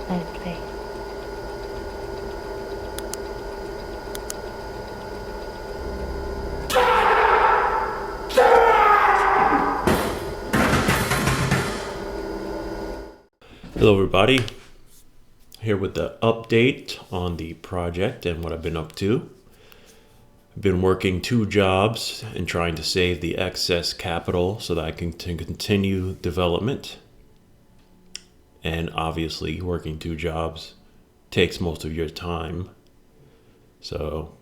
Okay. Hello, everybody. Here with the update on the project and what I've been up to. I've been working 2 jobs and trying to save the excess capital so that I can continue development. And obviously, working 2 jobs takes most of your time. So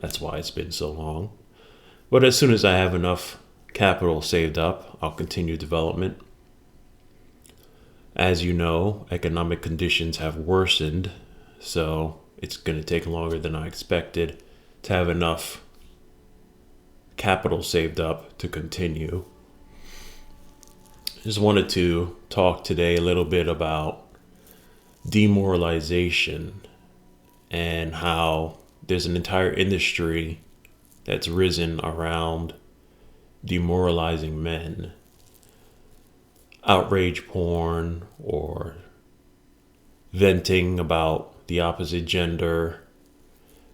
that's why it's been so long. But as soon as I have enough capital saved up, I'll continue development. As you know, economic conditions have worsened, so it's going to take longer than I expected to have enough capital saved up to continue. Just wanted to talk today a little bit about demoralization and how there's an entire industry that's risen around demoralizing men. Outrage porn or venting about the opposite gender.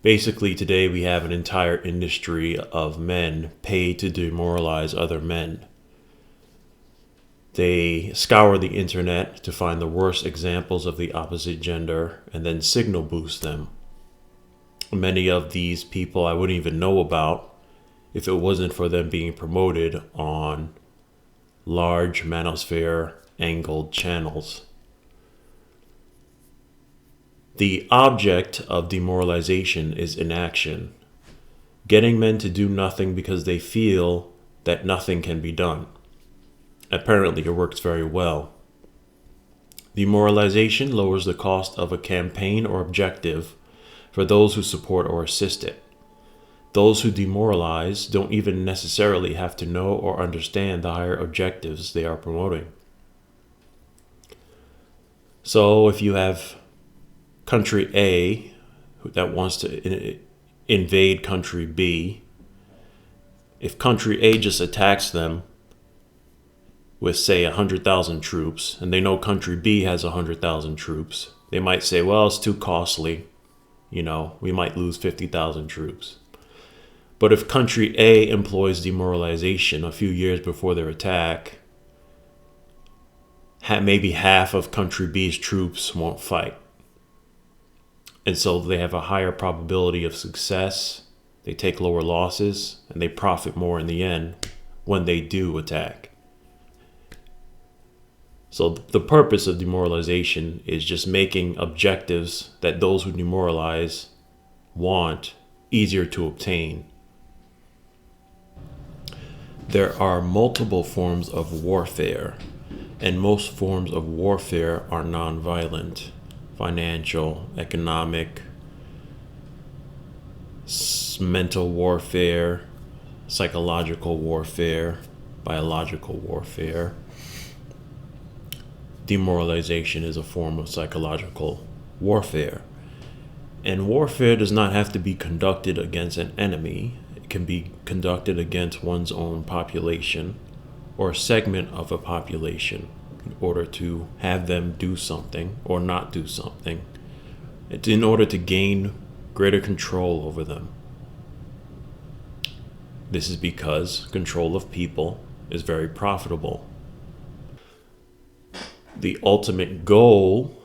Basically, today we have an entire industry of men paid to demoralize other men. They scour the internet to find the worst examples of the opposite gender and then signal boost them. Many of these people I wouldn't even know about if it wasn't for them being promoted on large manosphere angled channels. The object of demoralization is inaction, getting men to do nothing because they feel that nothing can be done. Apparently, it works very well. Demoralization lowers the cost of a campaign or objective for those who support or assist it. Those who demoralize don't even necessarily have to know or understand the higher objectives they are promoting. So if you have country A that wants to invade country B, if country A just attacks them with, say, 100,000 troops, and they know country B has 100,000 troops, they might say, well, it's too costly. We might lose 50,000 troops. But if country A employs demoralization a few years before their attack, maybe half of country B's troops won't fight. And so they have a higher probability of success, they take lower losses, and they profit more in the end when they do attack. So the purpose of demoralization is just making objectives that those who demoralize want easier to obtain. There are multiple forms of warfare, and most forms of warfare are nonviolent: financial, economic, mental warfare, psychological warfare, biological warfare. Demoralization is a form of psychological warfare. And warfare does not have to be conducted against an enemy. Can be conducted against one's own population or a segment of a population in order to have them do something or not do something. It's in order to gain greater control over them. This is because control of people is very profitable. The ultimate goal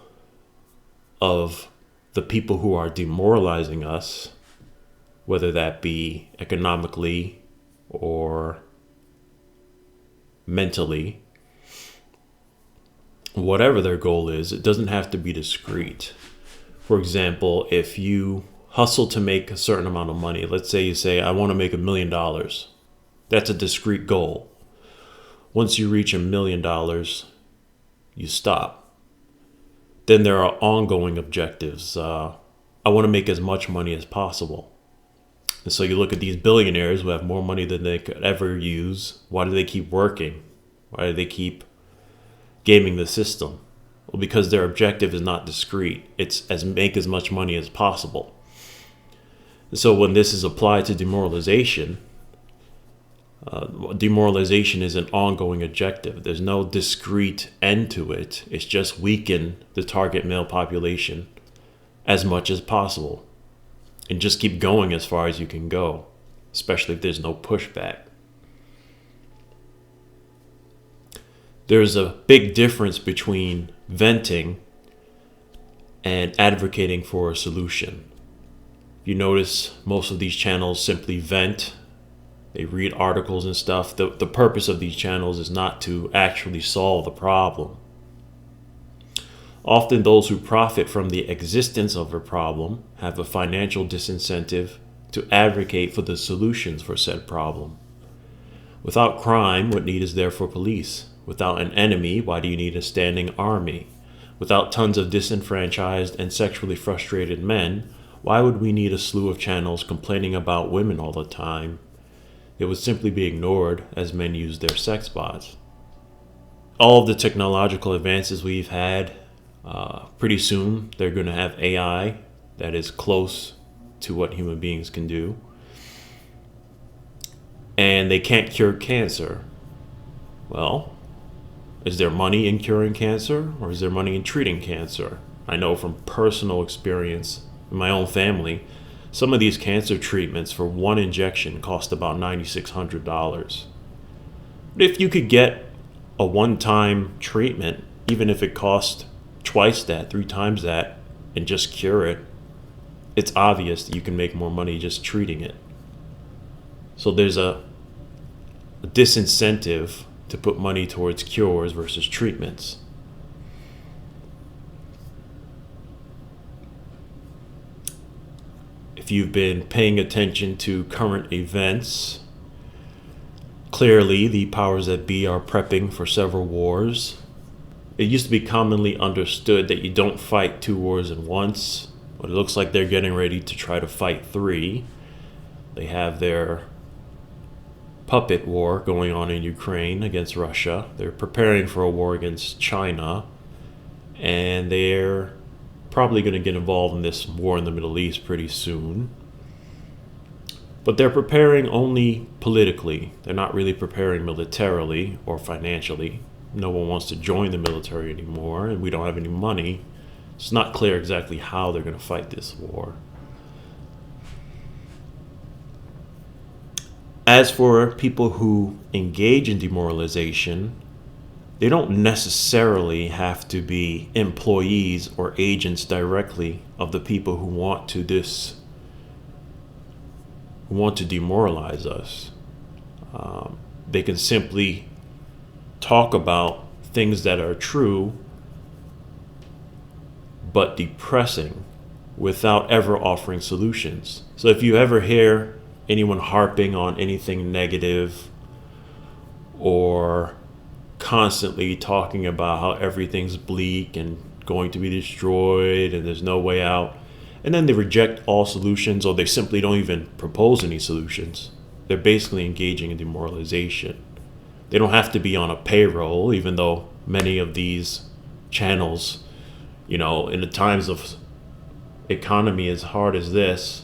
of the people who are demoralizing us, whether that be economically or mentally, whatever their goal is, it doesn't have to be discreet. For example, if you hustle to make a certain amount of money, let's say you say, I want to make $1 million. That's a discrete goal. Once you reach $1 million, you stop. Then there are ongoing objectives. I want to make as much money as possible. And so you look at these billionaires who have more money than they could ever use. Why do they keep working? Why do they keep gaming the system? Well, because their objective is not discrete. It's make as much money as possible. And so when this is applied to demoralization, Demoralization is an ongoing objective. There's no discrete end to it. It's just weaken the target male population as much as possible and just keep going as far as you can go, especially if there's no pushback. There's a big difference between venting and advocating for a solution. You notice most of these channels simply vent. They read articles and stuff. The purpose of these channels is not to actually solve the problem. Often those who profit from the existence of a problem have a financial disincentive to advocate for the solutions for said problem. Without crime, what need is there for police? Without an enemy, why do you need a standing army? Without tons of disenfranchised and sexually frustrated men, why would we need a slew of channels complaining about women all the time? It would simply be ignored as men use their sex bots. All of the technological advances we've had, pretty soon they're going to have AI that is close to what human beings can do. And they can't cure cancer. Well, is there money in curing cancer, or is there money in treating cancer? I know from personal experience in my own family, some of these cancer treatments for one injection cost about $9,600. But if you could get a one-time treatment, even if it cost twice that, 3 times that, and just cure it, it's obvious that you can make more money just treating it. So there's a disincentive to put money towards cures versus treatments. If you've been paying attention to current events, clearly the powers that be are prepping for several wars. It used to be commonly understood that you don't fight 2 wars at once, but it looks like they're getting ready to try to fight 3. They have their puppet war going on in Ukraine against Russia. They're preparing for a war against China, and they're probably going to get involved in this war in the Middle East pretty soon. But they're preparing only politically. They're not really preparing militarily or financially. No one wants to join the military anymore, and we don't have any money. It's not clear exactly how they're going to fight this war. As for people who engage in demoralization, they don't necessarily have to be employees or agents directly of the people who want to demoralize us. They can simply talk about things that are true but depressing without ever offering solutions. So if you ever hear anyone harping on anything negative or constantly talking about how everything's bleak and going to be destroyed and there's no way out, and then they reject all solutions, or they simply don't even propose any solutions, they're basically engaging in demoralization. They don't have to be on a payroll, even though many of these channels, in the times of economy as hard as this,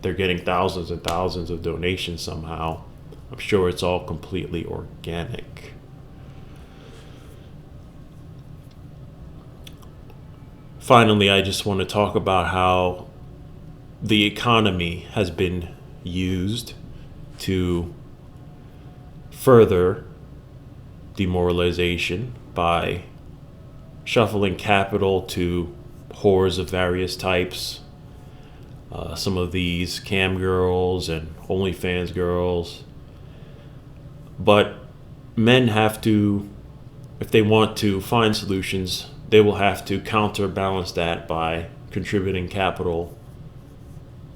they're getting thousands and thousands of donations somehow. I'm sure it's all completely organic. Finally, I just want to talk about how the economy has been used to further demoralization by shuffling capital to whores of various types. Some of these cam girls and OnlyFans girls. But men have to, if they want to find solutions, they will have to counterbalance that by contributing capital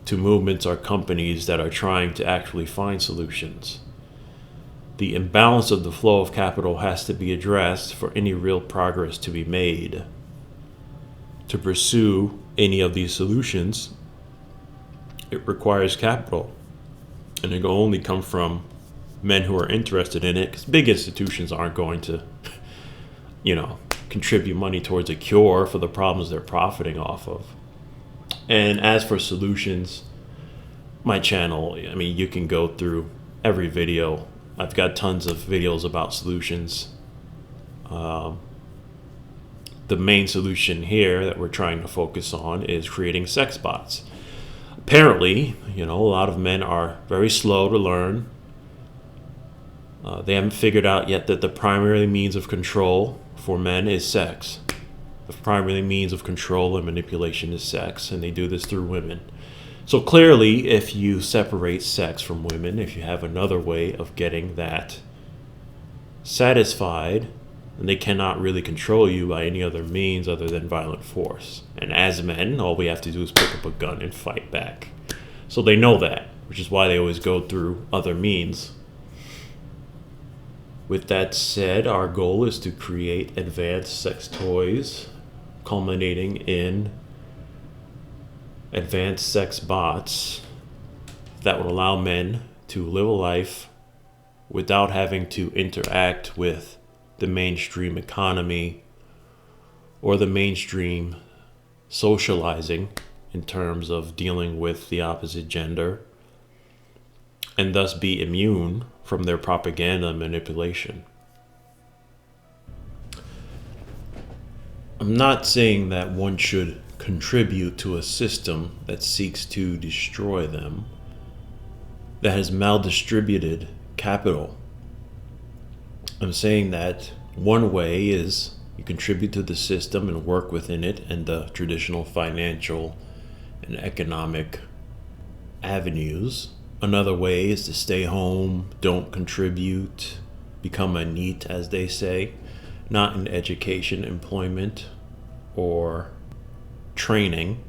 to movements or companies that are trying to actually find solutions. The imbalance of the flow of capital has to be addressed for any real progress to be made. To pursue any of these solutions, it requires capital, and it can only come from men who are interested in it, because big institutions aren't going to, contribute money towards a cure for the problems they're profiting off of. And as for solutions, my channel, you can go through every video I've got tons of videos about solutions. The main solution here that we're trying to focus on is creating sex bots. Apparently, a lot of men are very slow to learn. They haven't figured out yet that the primary means of control for men is sex. The primary means of control and manipulation is sex, and they do this through women. So clearly, if you separate sex from women, if you have another way of getting that satisfied, then they cannot really control you by any other means other than violent force. And as men, all we have to do is pick up a gun and fight back. So they know that, which is why they always go through other means. With that said, our goal is to create advanced sex toys, culminating in advanced sex bots that would allow men to live a life without having to interact with the mainstream economy or the mainstream socializing in terms of dealing with the opposite gender, and thus be immune from their propaganda and manipulation. I'm not saying that one should contribute to a system that seeks to destroy them, that has maldistributed capital. I'm saying that one way is you contribute to the system and work within it and the traditional financial and economic avenues. Another way is to stay home, don't contribute, become a NEET, as they say, not in education, employment, or training.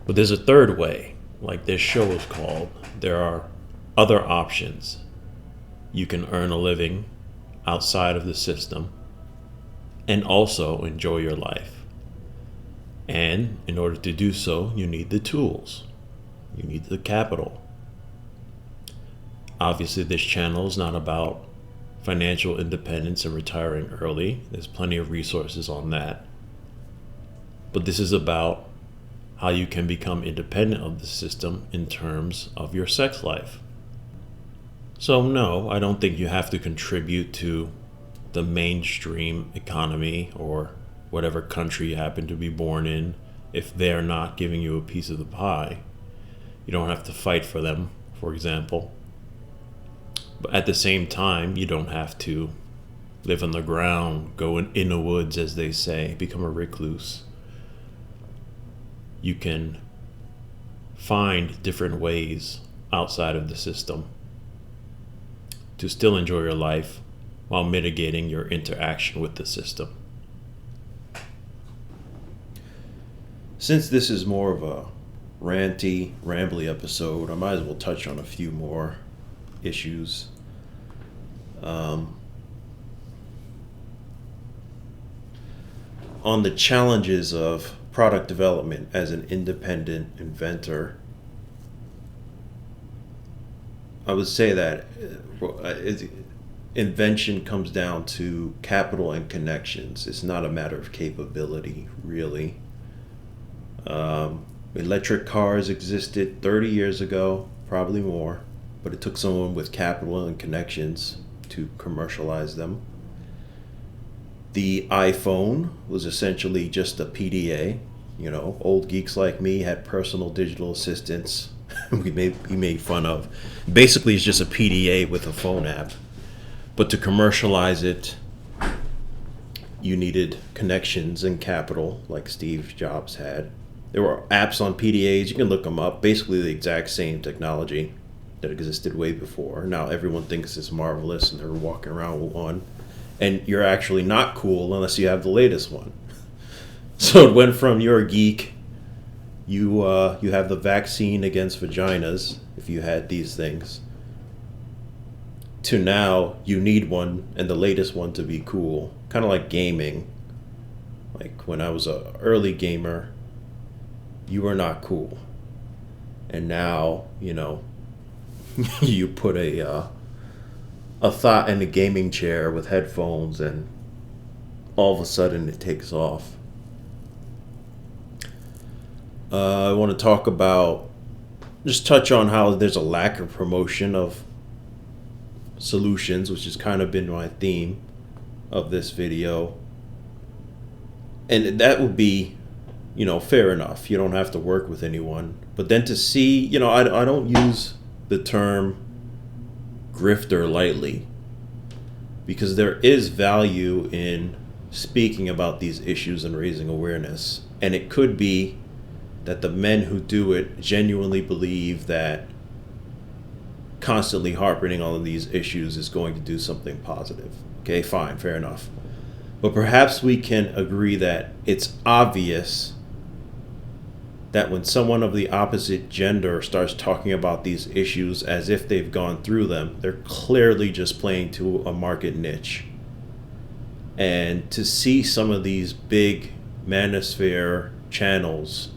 But there's a third way, like this show is called. There are other options. You can earn a living outside of the system and also enjoy your life. And in order to do so, you need the tools. You need the capital. Obviously, this channel is not about financial independence and retiring early. There's plenty of resources on that. But this is about how you can become independent of the system in terms of your sex life. So no, I don't think you have to contribute to the mainstream economy or whatever country you happen to be born in if they're not giving you a piece of the pie. You don't have to fight for them, for example. But at the same time, you don't have to live on the ground, go in the woods, as they say, become a recluse. You can find different ways outside of the system to still enjoy your life while mitigating your interaction with the system. Since this is more of a ranty, rambly episode, I might as well touch on a few more issues. On the challenges of product development as an independent inventor, I would say that invention comes down to capital and connections. It's not a matter of capability, really. Electric cars existed 30 years ago, probably more, but it took someone with capital and connections to commercialize them. The iPhone was essentially just a PDA. Old geeks like me had personal digital assistants we made fun of. Basically, it's just a PDA with a phone app. But to commercialize it, you needed connections and capital, like Steve Jobs had. There were apps on PDAs, you can look them up, basically the exact same technology that existed way before. Now everyone thinks it's marvelous and they're walking around with one. And you're actually not cool unless you have the latest one. So it went from you're a geek, you have the vaccine against vaginas, if you had these things, to now you need one and the latest one to be cool. Kind of like gaming. Like when I was an early gamer, you were not cool. And now, you put a thought in a gaming chair with headphones and all of a sudden it takes off. I want to talk about, just touch on how there's a lack of promotion of solutions, which has kind of been my theme of this video. And that would be, fair enough. You don't have to work with anyone. But then to see, I don't use the term grifter lightly, because there is value in speaking about these issues and raising awareness. And it could be that the men who do it genuinely believe that constantly harping on these issues is going to do something positive. Okay, fine, fair enough. But perhaps we can agree that it's obvious that when someone of the opposite gender starts talking about these issues as if they've gone through them, they're clearly just playing to a market niche. And to see some of these big manosphere channels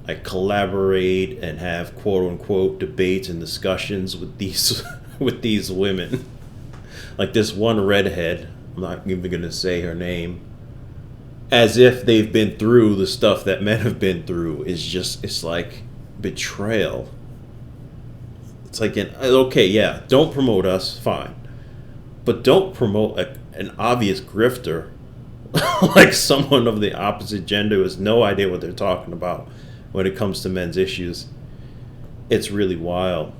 like collaborate and have quote unquote debates and discussions with these with these women, like this one redhead, I'm not even gonna say her name, as if they've been through the stuff that men have been through, it's like betrayal. It's like okay, yeah, don't promote us, fine, but don't promote an obvious grifter like someone of the opposite gender who has no idea what they're talking about when it comes to men's issues. It's really wild.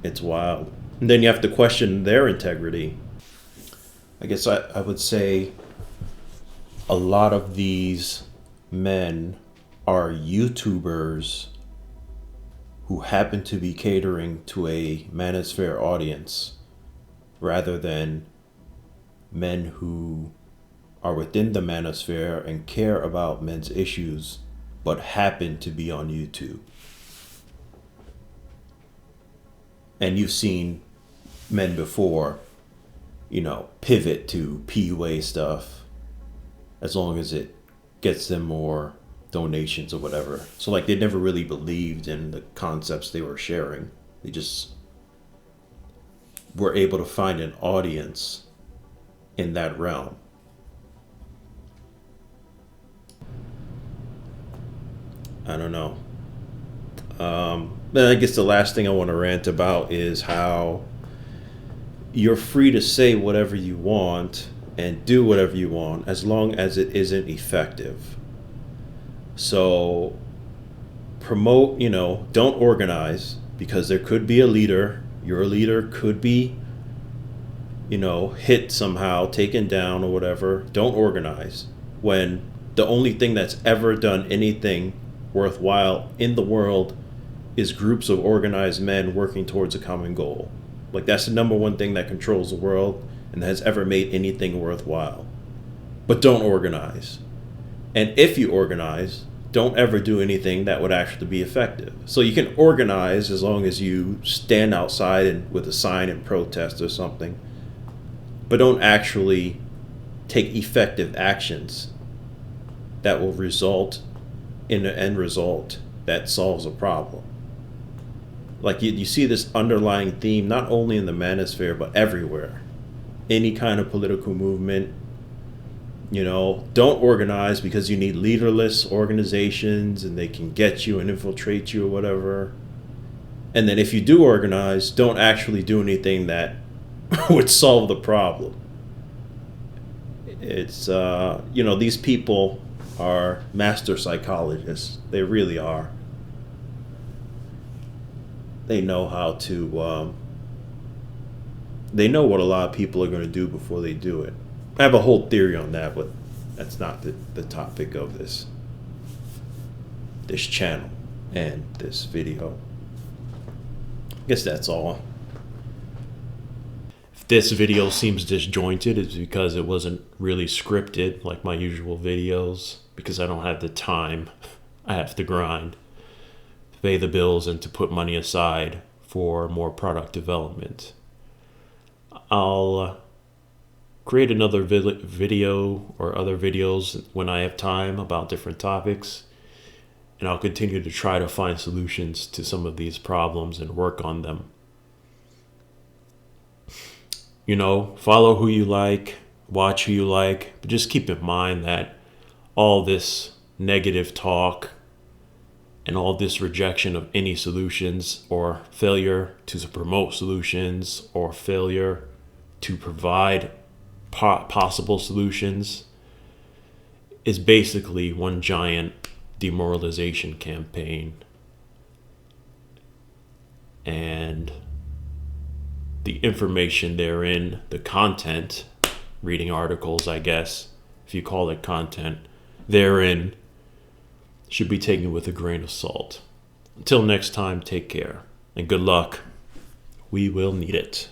It's wild. And then you have to question their integrity. I guess I would say a lot of these men are YouTubers who happen to be catering to a manosphere audience rather than men who are within the manosphere and care about men's issues but happen to be on YouTube. And you've seen men before, pivot to PUA stuff as long as it gets them more donations or whatever. So like they never really believed in the concepts they were sharing. They just were able to find an audience in that realm. I don't know. Then I guess the last thing I want to rant about is how you're free to say whatever you want and do whatever you want as long as it isn't effective. So promote, don't organize, because there could be a leader. Your leader could be, hit somehow, taken down or whatever. Don't organize when the only thing that's ever done anything worthwhile in the world is groups of organized men working towards a common goal. Like that's the number one thing that controls the world and has ever made anything worthwhile. But don't organize. And if you organize, don't ever do anything that would actually be effective. So you can organize as long as you stand outside and with a sign and protest or something, but don't actually take effective actions that will result in an end result that solves a problem. Like you see this underlying theme not only in the manosphere but everywhere. Any kind of political movement, don't organize because you need leaderless organizations and they can get you and infiltrate you or whatever. And then if you do organize, don't actually do anything that would solve the problem. It's these people are master psychologists. They really are. They know how to, they know what a lot of people are going to do before they do it. I have a whole theory on that, but that's not the topic of this channel and this video. I guess that's all. If this video seems disjointed, it's because it wasn't really scripted like my usual videos, because I don't have the time. I have to grind, to pay the bills, and to put money aside for more product development. I'll create another video or other videos when I have time about different topics, and I'll continue to try to find solutions to some of these problems and work on them. Follow who you like, watch who you like, but just keep in mind that all this negative talk And all this rejection of any solutions, or failure to promote solutions, or failure to provide possible solutions, is basically one giant demoralization campaign. And the information therein, the content, reading articles, I guess, if you call it content, therein should be taken with a grain of salt. Until next time, take care and good luck. We will need it.